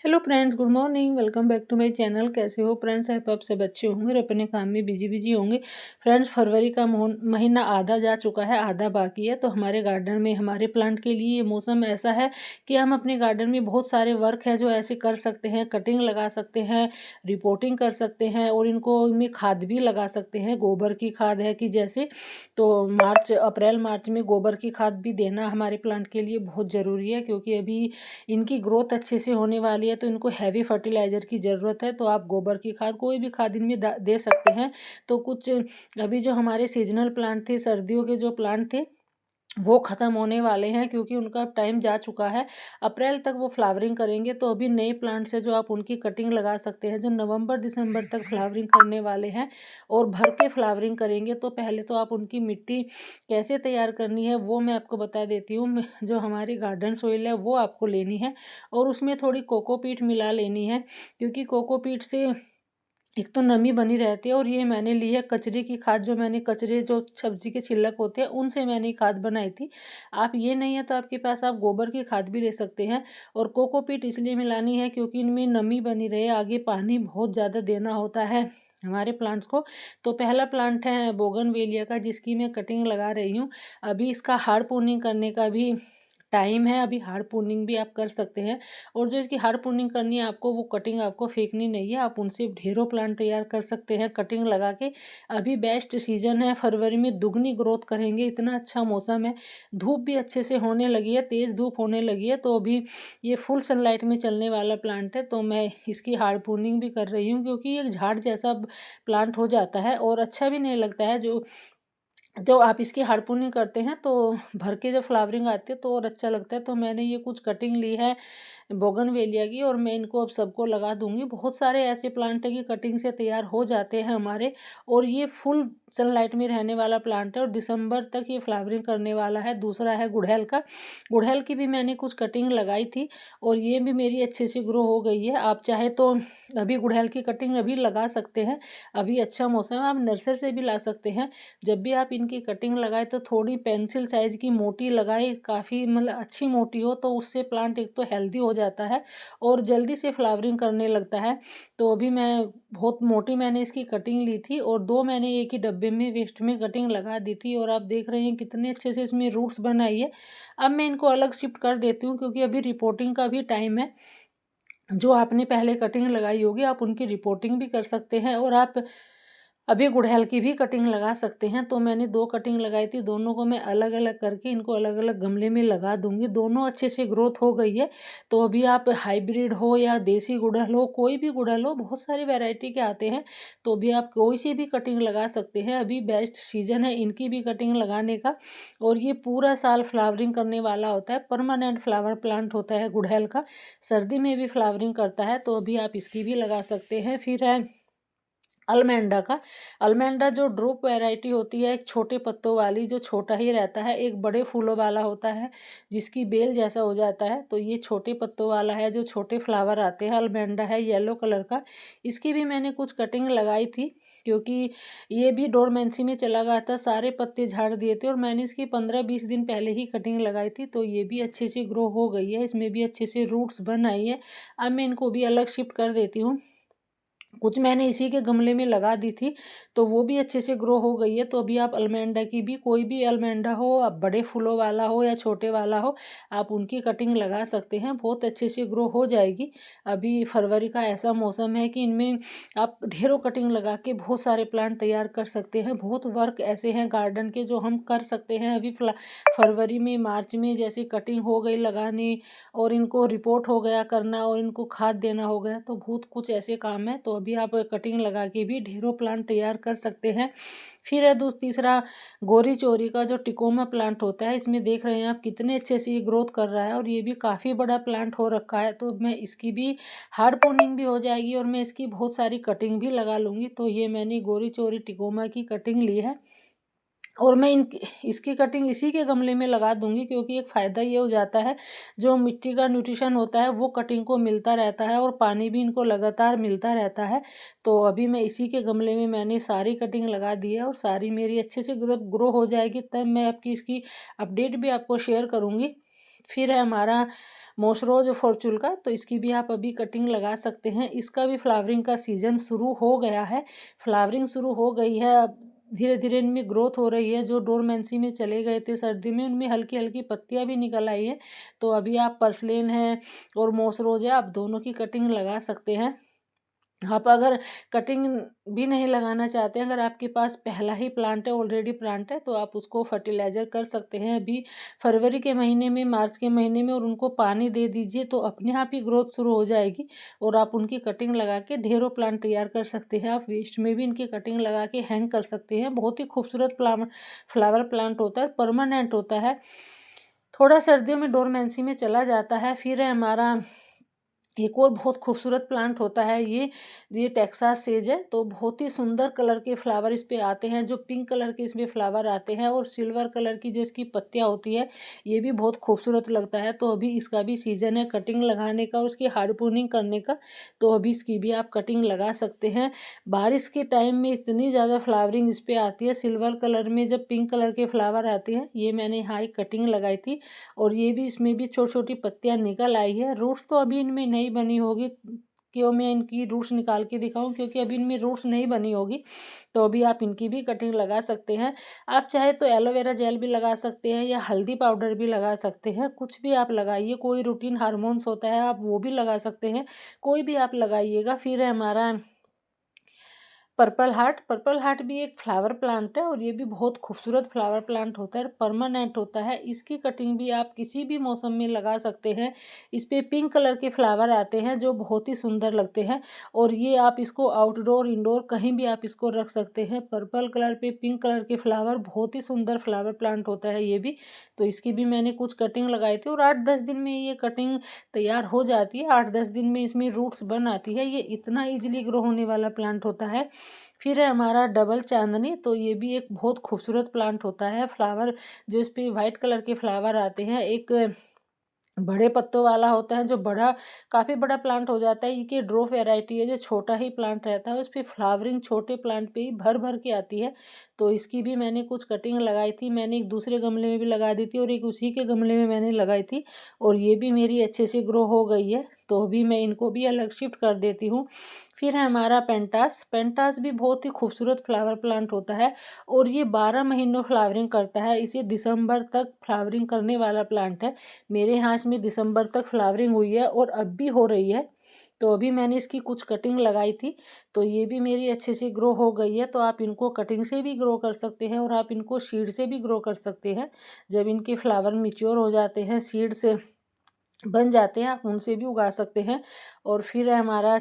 Hello friends, good morning. Welcome back to my channel. कैसे हो friends? आप सब अच्छे होंगे और अपने काम में बिजी बिजी होंगे। फ्रेंड्स, फरवरी का महीना आधा जा चुका है, आधा बाकी है। तो हमारे गार्डन में हमारे प्लांट के लिए ये मौसम ऐसा है कि हम अपने गार्डन में बहुत सारे वर्क है जो ऐसे कर सकते हैं। कटिंग लगा सकते हैं, रिपोर्टिंग कर सकते हैं और इनमें खाद भी लगा सकते हैं। गोबर की खाद है कि जैसे तो अप्रैल मार्च में गोबर की खाद भी देना हमारे प्लांट के लिए बहुत ज़रूरी है, क्योंकि अभी इनकी ग्रोथ अच्छे से होने वाली है। तो इनको हैवी फर्टिलाइज़र की ज़रूरत है। तो आप गोबर की खाद, कोई भी खाद इनमें दे सकते हैं। तो कुछ अभी जो हमारे सीजनल प्लांट थे, सर्दियों के जो प्लांट थे, वो ख़त्म होने वाले हैं, क्योंकि उनका टाइम जा चुका है। अप्रैल तक वो फ्लावरिंग करेंगे। तो अभी नए प्लांट्स है जो आप उनकी कटिंग लगा सकते हैं, जो नवंबर दिसंबर तक फ्लावरिंग करने वाले हैं और भर के फ्लावरिंग करेंगे। तो पहले तो आप उनकी मिट्टी कैसे तैयार करनी है वो मैं आपको बता देती हूँ। जो हमारी गार्डन सोइल है वो आपको लेनी है और उसमें थोड़ी कोकोपीट मिला लेनी है, क्योंकि कोकोपीट से एक तो नमी बनी रहती है। और ये मैंने ली है कचरे की खाद, जो मैंने कचरे जो सब्जी के छिलक होते हैं उनसे मैंने ये खाद बनाई थी। आप ये नहीं है तो आपके पास आप गोबर की खाद भी ले सकते हैं। और कोकोपीट इसलिए मिलानी है क्योंकि इनमें नमी बनी रहे, आगे पानी बहुत ज़्यादा देना होता है हमारे प्लांट्स को। तो पहला प्लांट है बोगनवेलिया का, जिसकी मैं कटिंग लगा रही हूँ। अभी इसका हार्ड प्रूनिंग करने का भी टाइम है। अभी हार्ड प्रूनिंग भी आप कर सकते हैं। और जो इसकी हार्ड प्रूनिंग करनी है आपको, वो कटिंग आपको फेंकनी नहीं है। आप उनसे ढेरों प्लांट तैयार कर सकते हैं कटिंग लगा के। अभी बेस्ट सीजन है, फरवरी में दुगनी ग्रोथ करेंगे, इतना अच्छा मौसम है। धूप भी अच्छे से होने लगी है, तेज़ धूप होने लगी है। तो अभी ये फुल सनलाइट में चलने वाला प्लांट है। तो मैं इसकी हार्ड प्रूनिंग भी कर रही हूँ, क्योंकि एक झाड़ जैसा प्लांट हो जाता है और अच्छा भी नहीं लगता है। जो जो आप इसकी हार्डपूनिंग करते हैं तो भर के जब फ्लावरिंग आती है तो और अच्छा लगता है। तो मैंने ये कुछ कटिंग ली है बोगनवेलिया की और मैं इनको अब सबको लगा दूंगी। बहुत सारे ऐसे प्लांट है कि कटिंग से तैयार हो जाते हैं हमारे। और ये फुल सनलाइट में रहने वाला प्लांट है और दिसंबर तक ये फ्लावरिंग करने वाला है। दूसरा है गुड़हल का। गुड़हल की भी मैंने कुछ कटिंग लगाई थी और ये भी मेरी अच्छे से ग्रो हो गई है। आप चाहे तो अभी गुड़हल की कटिंग अभी लगा सकते हैं, अभी अच्छा मौसम है। आप नर्सरी से भी ला सकते हैं। जब भी आप इनकी कटिंग लगाए तो थोड़ी पेंसिल साइज़ की मोटी लगाए, काफ़ी मतलब अच्छी मोटी हो, तो उससे प्लांट एक तो हेल्दी हो जाता है और जल्दी से फ्लावरिंग करने लगता है। तो अभी मैं बहुत मोटी मैंने इसकी कटिंग ली थी और दो मैंने एक ही डब्बे में वेस्ट में कटिंग लगा दी थी। और आप देख रहे हैं कितने अच्छे से इसमें रूट्स बनाई है। अब मैं इनको अलग शिफ्ट कर देती हूँ, क्योंकि अभी रिपोर्टिंग का भी टाइम है। जो आपने पहले कटिंग लगाई होगी आप उनकी रिपोर्टिंग भी कर सकते हैं और आप अभी गुड़हल की भी कटिंग लगा सकते हैं। तो मैंने दो कटिंग लगाई थी, दोनों को मैं अलग अलग करके इनको अलग अलग गमले में लगा दूंगी। दोनों अच्छे से ग्रोथ हो गई है। तो अभी आप हाइब्रिड हो या देसी गुड़हल हो, कोई भी गुड़हल हो, बहुत सारी वैरायटी के आते हैं। तो अभी आप कोई सी भी कटिंग लगा सकते हैं। अभी बेस्ट सीजन है इनकी भी कटिंग लगाने का। और ये पूरा साल फ्लावरिंग करने वाला होता है, परमानेंट फ्लावर प्लांट होता है गुड़हल का। सर्दी में भी फ्लावरिंग करता है। तो अभी आप इसकी भी लगा सकते हैं। फिर है अलमेंडा का। अलमेंडा जो ड्रूप वैरायटी होती है, एक छोटे पत्तों वाली, जो छोटा ही रहता है, एक बड़े फूलों वाला होता है जिसकी बेल जैसा हो जाता है। तो ये छोटे पत्तों वाला है, जो छोटे फ्लावर आते हैं। अलमेंडा है येलो कलर का। इसकी भी मैंने कुछ कटिंग लगाई थी, क्योंकि ये भी डोरमेंसी में चला गया था, सारे पत्ते झाड़ दिए थे। और मैंने इसकी 15-20 दिन पहले ही कटिंग लगाई थी। तो ये भी अच्छे से ग्रो हो गई है, इसमें भी अच्छे से रूट्स बन आई है। अब मैं इनको भी अलग शिफ्ट कर देती हूँ। कुछ मैंने इसी के गमले में लगा दी थी, तो वो भी अच्छे से ग्रो हो गई है। तो अभी आप अलमेंडा की भी, कोई भी अलमेंडा हो, आप बड़े फूलों वाला हो या छोटे वाला हो, आप उनकी कटिंग लगा सकते हैं, बहुत अच्छे से ग्रो हो जाएगी। अभी फरवरी का ऐसा मौसम है कि इनमें आप ढेरों कटिंग लगा के बहुत सारे प्लांट तैयार कर सकते हैं। बहुत वर्क ऐसे हैं गार्डन के जो हम कर सकते हैं अभी फरवरी में, मार्च में, जैसे कटिंग हो गई लगानी और इनको रिपोर्ट हो गया करना और इनको खाद देना हो गया। तो बहुत कुछ ऐसे काम है। तो अभी आप कटिंग लगा के भी ढेरों प्लांट तैयार कर सकते हैं। फिर है तीसरा गोरी चोरी का, जो टिकोमा प्लांट होता है। इसमें देख रहे हैं आप कितने अच्छे से ये ग्रोथ कर रहा है और ये भी काफ़ी बड़ा प्लांट हो रखा है। तो मैं इसकी भी हार्ड प्रूनिंग भी हो जाएगी और मैं इसकी बहुत सारी कटिंग भी लगा लूँगी। तो ये मैंने गोरी चोरी टिकोमा की कटिंग ली है और मैं इसकी कटिंग इसी के गमले में लगा दूंगी, क्योंकि एक फ़ायदा ये हो जाता है, जो मिट्टी का न्यूट्रिशन होता है वो कटिंग को मिलता रहता है और पानी भी इनको लगातार मिलता रहता है। तो अभी मैं इसी के गमले में मैंने सारी कटिंग लगा दी है और सारी मेरी अच्छे से ग्रो हो जाएगी, तब मैं आपकी इसकी अपडेट भी आपको शेयर करूँगी। फिर है हमारा मोसरोज फॉर्चून का, तो इसकी भी आप अभी कटिंग लगा सकते हैं। इसका भी फ्लावरिंग का सीज़न शुरू हो गया है, फ्लावरिंग शुरू हो गई है। अब धीरे धीरे इनमें ग्रोथ हो रही है। जो डोरमेंसी में चले गए थे सर्दी में, उनमें हल्की हल्की पत्तियां भी निकल आई है। तो अभी आप पर्सलेन है और मोसरोज है, आप दोनों की कटिंग लगा सकते हैं। आप अगर कटिंग भी नहीं लगाना चाहते, अगर आपके पास पहला ही प्लांट है, ऑलरेडी प्लांट है, तो आप उसको फर्टिलाइज़र कर सकते हैं अभी फरवरी के महीने में, मार्च के महीने में, और उनको पानी दे दीजिए तो अपने आप ही ग्रोथ शुरू हो जाएगी और आप उनकी कटिंग लगा के ढेरों प्लांट तैयार कर सकते हैं। आप वेस्ट में भी इनकी कटिंग लगा के हैंग कर सकते हैं। बहुत ही खूबसूरत फ्लावर प्लांट होता है, परमानेंट होता है। थोड़ा सर्दियों में डोरमेंसी में चला जाता है। फिर है हमारा एक और बहुत खूबसूरत प्लांट होता है ये टेक्सास सेज है। तो बहुत ही सुंदर कलर के फ्लावर इस पे आते हैं, जो पिंक कलर के इसमें फ्लावर आते हैं और सिल्वर कलर की जो इसकी पत्तियां होती है, ये भी बहुत खूबसूरत लगता है। तो अभी इसका भी सीजन है कटिंग लगाने का, उसकी हार्डपोनिंग करने का। तो अभी इसकी भी आप कटिंग लगा सकते हैं। बारिश के टाइम में इतनी ज़्यादा फ्लावरिंग इस पर आती है, सिल्वर कलर में जब पिंक कलर के फ्लावर आते हैं। ये मैंने यहाँ एक कटिंग लगाई थी और ये भी, इसमें भी छोटी छोटी पत्तियां निकल आई है। रूट्स तो अभी इनमें नहीं बनी होगी, क्यों मैं इनकी रूट्स निकाल के दिखाऊं, क्योंकि अभी इनमें रूट्स नहीं बनी होगी। तो अभी आप इनकी भी कटिंग लगा सकते हैं। आप चाहे तो एलोवेरा जेल भी लगा सकते हैं या हल्दी पाउडर भी लगा सकते हैं, कुछ भी आप लगाइए। कोई रूटीन हार्मोन्स होता है, आप वो भी लगा सकते हैं, कोई भी आप लगाइएगा। फिर है हमारा पर्पल हार्ट भी एक फ्लावर प्लांट है और ये भी बहुत खूबसूरत फ्लावर प्लांट होता है, परमानेंट होता है। इसकी कटिंग भी आप किसी भी मौसम में लगा सकते हैं। इस पे पिंक कलर के फ्लावर आते हैं जो बहुत ही सुंदर लगते हैं और ये आप इसको आउटडोर इंडोर कहीं भी आप इसको रख सकते हैं। पर्पल कलर पे पिंक कलर के फ्लावर, बहुत ही सुंदर फ्लावर प्लांट होता है ये भी। तो इसकी भी मैंने कुछ कटिंग लगाई थी और 8-10 दिन में ये कटिंग तैयार हो जाती है। 8-10 दिन में इसमें रूट्स बन आती है। ये इतना ईजिली ग्रो होने वाला प्लांट होता है। फिर है हमारा डबल चांदनी। तो ये भी एक बहुत खूबसूरत प्लांट होता है। फ्लावर जो इस पे वाइट कलर के फ्लावर आते हैं, एक बड़े पत्तों वाला होता है जो बड़ा, काफ़ी बड़ा प्लांट हो जाता है। ये ड्रोफ वैरायटी है, जो छोटा ही प्लांट रहता है, उस पे फ्लावरिंग छोटे प्लांट पे ही भर भर के आती है। तो इसकी भी मैंने कुछ कटिंग लगाई थी। मैंने एक दूसरे गमले में भी लगा दी थी और एक उसी के गमले में मैंने लगाई थी और ये भी मेरी अच्छे से ग्रो हो गई है। तो अभी मैं इनको भी अलग शिफ्ट कर देती हूँ। फिर है हमारा पेंटास। पेंटास भी बहुत ही खूबसूरत फ्लावर प्लांट होता है और ये 12 महीनों फ्लावरिंग करता है। इसे दिसंबर तक फ्लावरिंग करने वाला प्लांट है। मेरे यहाँ इसमें दिसंबर तक फ्लावरिंग हुई है और अब भी हो रही है। तो अभी मैंने इसकी कुछ कटिंग लगाई थी, तो ये भी मेरी अच्छे से ग्रो हो गई है। तो आप इनको कटिंग से भी ग्रो कर सकते हैं और आप इनको सीड से भी ग्रो कर सकते हैं। जब इनके फ्लावर मैच्योर हो जाते हैं, सीड से बन जाते हैं, आप उनसे भी उगा सकते हैं। और फिर है हमारा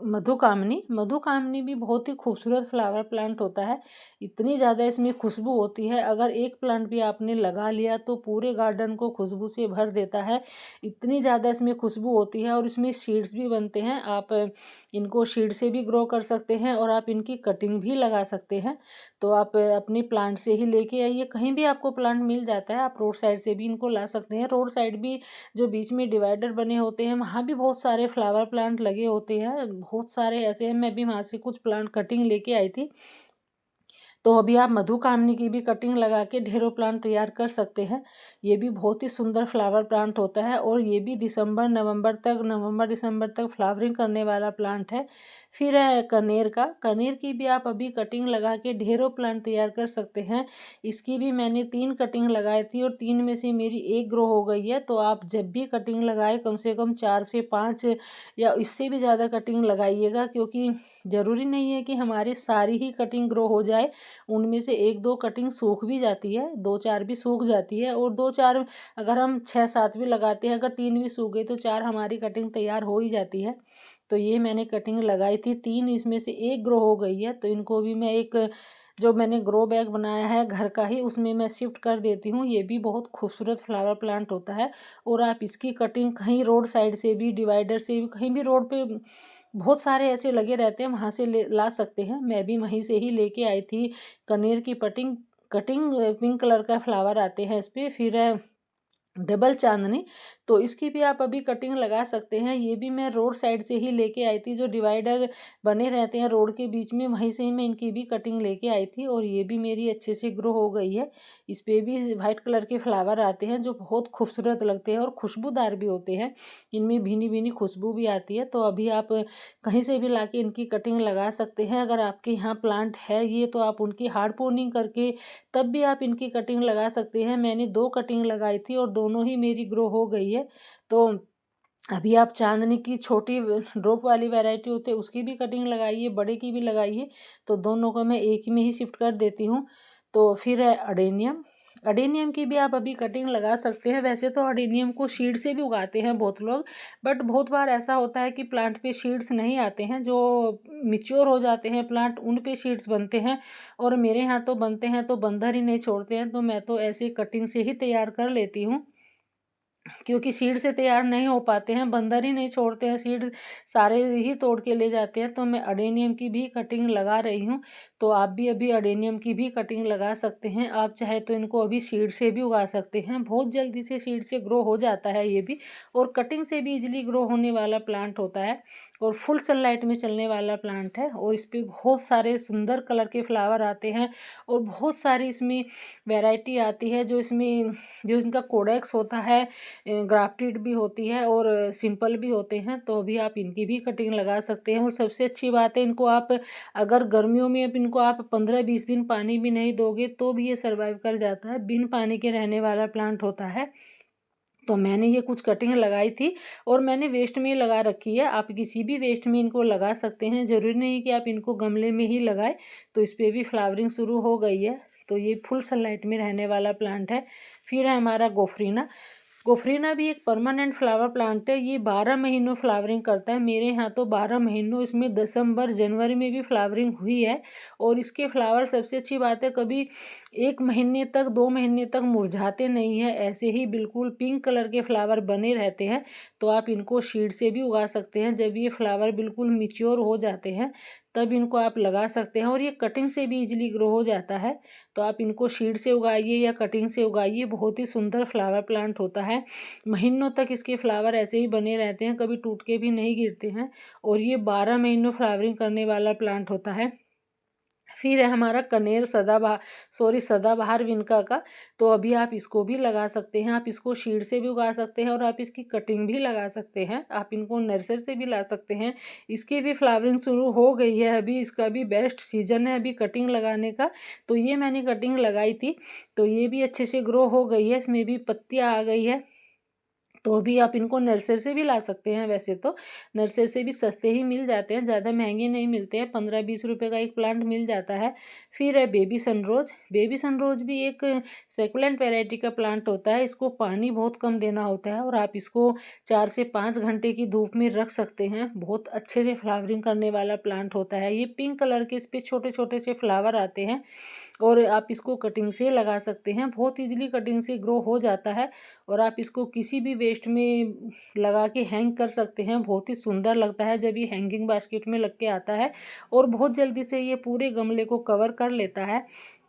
मधुकामनी। मधुकामनी भी बहुत ही खूबसूरत फ्लावर प्लांट होता है। इतनी ज़्यादा इसमें खुशबू होती है, अगर एक प्लांट भी आपने लगा लिया तो पूरे गार्डन को खुशबू से भर देता है। इतनी ज़्यादा इसमें खुशबू होती है और इसमें सीड्स भी बनते हैं। आप इनको सीड से भी ग्रो कर सकते हैं और आप इनकी कटिंग भी लगा सकते हैं। तो आप अपने प्लांट से ही लेके आइए, कहीं भी आपको प्लांट मिल जाता है, आप रोड साइड से भी इनको ला सकते हैं। रोड साइड भी जो बीच में डिवाइडर बने होते हैं, वहाँ भी बहुत सारे फ्लावर प्लांट लगे होते हैं, बहुत सारे ऐसे हैं। मैं भी वहाँ से कुछ प्लांट कटिंग लेके आई थी। तो अभी आप मधुकामनी की भी कटिंग लगा के ढेरों प्लांट तैयार कर सकते हैं। ये भी बहुत ही सुंदर फ्लावर प्लांट होता है और ये भी नवंबर दिसंबर तक फ्लावरिंग करने वाला प्लांट है। फिर है कनेर का। कनेर की भी आप अभी कटिंग लगा के ढेरों प्लांट तैयार कर सकते हैं। इसकी भी मैंने 3 कटिंग लगाई थी और 3 में से मेरी 1 ग्रो हो गई है। तो आप जब भी कटिंग लगाए, कम से कम 4 से 5 या इससे भी ज़्यादा कटिंग लगाइएगा, क्योंकि ज़रूरी नहीं है कि हमारी सारी ही कटिंग ग्रो हो जाए। उनमें से 1-2 कटिंग सूख भी जाती है, 2-4 भी सूख जाती है और 2-4 अगर हम 6-7 भी लगाते हैं, अगर 3 भी सूख गई तो 4 हमारी कटिंग तैयार हो ही जाती है। तो ये मैंने कटिंग लगाई थी, 3 इसमें से 1 ग्रो हो गई है। तो इनको भी मैं एक, जो मैंने ग्रो बैग बनाया है घर का ही, उसमें मैं शिफ्ट कर देती हूँ। ये भी बहुत खूबसूरत फ्लावर प्लांट होता है और आप इसकी कटिंग कहीं रोड साइड से भी, डिवाइडर से भी, कहीं भी रोड पे बहुत सारे ऐसे लगे रहते हैं, वहाँ से ले ला सकते हैं। मैं भी वहीं से ही लेके आई थी। कनेर की कटिंग पिंक कलर का फ्लावर आते हैं इस पे। फिर डबल चांदनी, तो इसकी भी आप अभी कटिंग लगा सकते हैं। ये भी मैं रोड साइड से ही लेके आई थी, जो डिवाइडर बने रहते हैं रोड के बीच में, वहीं से ही मैं इनकी भी कटिंग लेके आई थी और ये भी मेरी अच्छे से ग्रो हो गई है। इस पे भी वाइट कलर के फ्लावर आते हैं जो बहुत खूबसूरत लगते हैं और खुशबूदार भी होते हैं। इनमें भीनी भीनी खुशबू भी आती है। तो अभी आप कहीं से भी लाके इनकी कटिंग लगा सकते हैं। अगर आपके यहाँ प्लांट है ये, तो आप उनकी हार्ड प्रूनिंग करके तब भी आप इनकी कटिंग लगा सकते हैं। मैंने 2 कटिंग लगाई थी और दोनों ही मेरी ग्रो हो गई है। तो अभी आप चांदनी की छोटी ड्रॉप वाली वैरायटी होती है उसकी भी कटिंग लगाइए, बड़े की भी लगाइए। तो दोनों को मैं एक ही में ही शिफ्ट कर देती हूँ। तो फिर है अडेनियम। अडेनियम की भी आप अभी कटिंग लगा सकते हैं। वैसे तो अडेनियम को सीड से भी उगाते हैं बहुत लोग, बट बहुत बार ऐसा होता है कि प्लांट पे सीड्स नहीं आते हैं। जो मिच्योर हो जाते हैं प्लांट, उन पे सीड्स बनते हैं और मेरे यहाँ तो बनते हैं तो बंदर ही नहीं छोड़ते हैं। तो मैं तो ऐसे कटिंग से ही तैयार कर लेती हूँ, क्योंकि सीड से तैयार नहीं हो पाते हैं, बंदर ही नहीं छोड़ते हैं, सीड सारे ही तोड़ के ले जाते हैं। तो मैं अडेनियम की भी कटिंग लगा रही हूँ। तो आप भी अभी अडेनियम की भी कटिंग लगा सकते हैं। आप चाहे तो इनको अभी सीड से भी उगा सकते हैं, बहुत जल्दी से सीड से ग्रो हो जाता है ये भी, और कटिंग से भी इजीली ग्रो होने वाला प्लांट होता है और फुल सनलाइट में चलने वाला प्लांट है। और इस पर बहुत सारे सुंदर कलर के फ्लावर आते हैं और बहुत सारी इसमें वैरायटी आती है। जो इसमें जो इनका कोडेक्स होता है, ग्राफ्टेड भी होती है और सिंपल भी होते हैं। तो अभी आप इनकी भी कटिंग लगा सकते हैं। और सबसे अच्छी बात है, इनको आप अगर गर्मियों में अब इनको आप 15-20 दिन पानी भी नहीं दोगे तो भी ये सर्वाइव कर जाता है। बिन पानी के रहने वाला प्लांट होता है। तो मैंने ये कुछ कटिंग लगाई थी और मैंने वेस्ट में ही लगा रखी है। आप किसी भी वेस्ट में इनको लगा सकते हैं, ज़रूरी नहीं कि आप इनको गमले में ही लगाएं। तो इस पर भी फ्लावरिंग शुरू हो गई है। तो ये फुल सनलाइट में रहने वाला प्लांट है। फिर है हमारा गोफरीना। गोफरीना भी एक परमानेंट फ्लावर प्लांट है। ये 12 महीनों फ्लावरिंग करता है। मेरे यहाँ तो 12 महीनों, इसमें दिसंबर जनवरी में भी फ्लावरिंग हुई है। और इसके फ्लावर, सबसे अच्छी बात है, कभी 1 महीने तक 2 महीने तक मुरझाते नहीं है, ऐसे ही बिल्कुल पिंक कलर के फ्लावर बने रहते हैं। तो आप इनको सीड से भी उगा सकते हैं। जब ये फ्लावर बिल्कुल मिच्योर हो जाते हैं तब इनको आप लगा सकते हैं और ये कटिंग से भी इजीली ग्रो हो जाता है। तो आप इनको सीड से उगाइए या कटिंग से उगाइए, बहुत ही सुंदर फ्लावर प्लांट होता है। महीनों तक इसके फ्लावर ऐसे ही बने रहते हैं, कभी टूट के भी नहीं गिरते हैं। और ये 12 महीनों फ्लावरिंग करने वाला प्लांट होता है। फिर है हमारा कनेर सदाबहार विनका का। तो अभी आप इसको भी लगा सकते हैं। आप इसको शीड से भी उगा सकते हैं और आप इसकी कटिंग भी लगा सकते हैं। आप इनको नर्सरी से भी ला सकते हैं। इसकी भी फ्लावरिंग शुरू हो गई है, अभी इसका भी बेस्ट सीजन है अभी कटिंग लगाने का। तो ये मैंने कटिंग लगाई थी, तो ये भी अच्छे से ग्रो हो गई है, इसमें भी पत्तियाँ आ गई है। तो अभी आप इनको नर्सरी से भी ला सकते हैं। वैसे तो नर्सरी से भी सस्ते ही मिल जाते हैं, ज़्यादा महंगे नहीं मिलते हैं, 15-20 रुपए का एक प्लांट मिल जाता है। फिर है बेबी सनरोज। बेबी सनरोज भी एक सेकुलेंट वैरायटी का प्लांट होता है। इसको पानी बहुत कम देना होता है और आप इसको 4 से 5 घंटे की धूप में रख सकते हैं। बहुत अच्छे से फ्लावरिंग करने वाला प्लांट होता है। ये पिंक कलर के, इस पर छोटे छोटे से फ्लावर आते हैं और आप इसको कटिंग से लगा सकते हैं। बहुत ईजिली कटिंग से ग्रो हो जाता है और आप इसको किसी भी वेस्ट में लगा के हैंग कर सकते हैं। बहुत ही सुंदर लगता है जब ये हैंगिंग बास्केट में लग के आता है और बहुत जल्दी से ये पूरे गमले को कवर कर लेता है।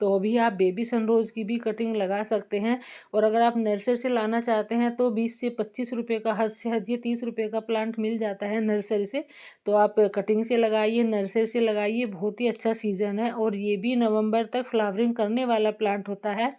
तो अभी आप बेबी सनरोज की भी कटिंग लगा सकते हैं। और अगर आप नर्सरी से लाना चाहते हैं तो 20 से 25 रुपये का, हद से हद ये 30 रुपये का प्लांट मिल जाता है नर्सरी से। तो आप कटिंग से लगाइए, नर्सरी से लगाइए, बहुत ही अच्छा सीजन है। और ये भी नवंबर तक फ्लावरिंग करने वाला प्लांट होता है।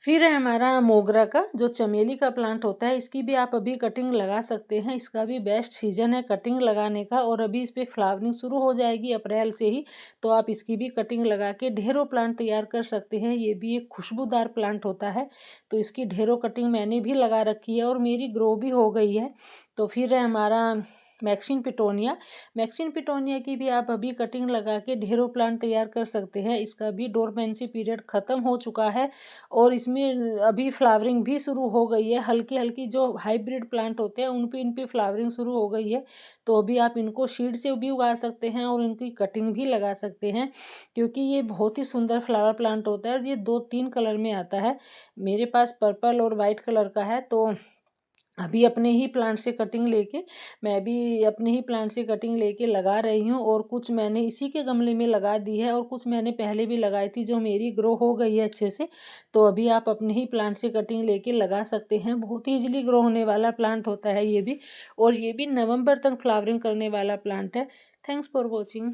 फिर है हमारा मोगरा का, जो चमेली का प्लांट होता है। इसकी भी आप अभी कटिंग लगा सकते हैं। इसका भी बेस्ट सीजन है कटिंग लगाने का और अभी इस पर फ्लावरिंग शुरू हो जाएगी अप्रैल से ही। तो आप इसकी भी कटिंग लगा के ढेरों प्लांट तैयार कर सकते हैं। ये भी एक खुशबूदार प्लांट होता है। तो इसकी ढेरों कटिंग मैंने भी लगा रखी है और मेरी ग्रो भी हो गई है। तो फिर है हमारा मैक्सिन पिटोनिया। मैक्सिन पिटोनिया की भी आप अभी कटिंग लगा के ढेरों प्लांट तैयार कर सकते हैं। इसका भी डोरमेंसी पीरियड ख़त्म हो चुका है और इसमें अभी फ्लावरिंग भी शुरू हो गई है। हल्की हल्की जो हाइब्रिड प्लांट होते हैं इन पे फ्लावरिंग शुरू हो गई है। तो अभी आप इनको सीड से भी उगा सकते हैं और इनकी कटिंग भी लगा सकते हैं, क्योंकि ये बहुत ही सुंदर फ्लावर प्लांट होता है और ये 2-3 कलर में आता है। मेरे पास पर्पल और वाइट कलर का है। तो अभी अपने ही प्लांट से कटिंग लेके मैं भी अपने ही प्लांट से कटिंग लेके लगा रही हूँ, और कुछ मैंने इसी के गमले में लगा दी है और कुछ मैंने पहले भी लगाई थी जो मेरी ग्रो हो गई है अच्छे से। तो अभी आप अपने ही प्लांट से कटिंग लेके लगा सकते हैं, बहुत ही ईजिली ग्रो होने वाला प्लांट होता है ये भी, और ये भी नवंबर तक फ्लावरिंग करने वाला प्लांट है। Thanks for watching.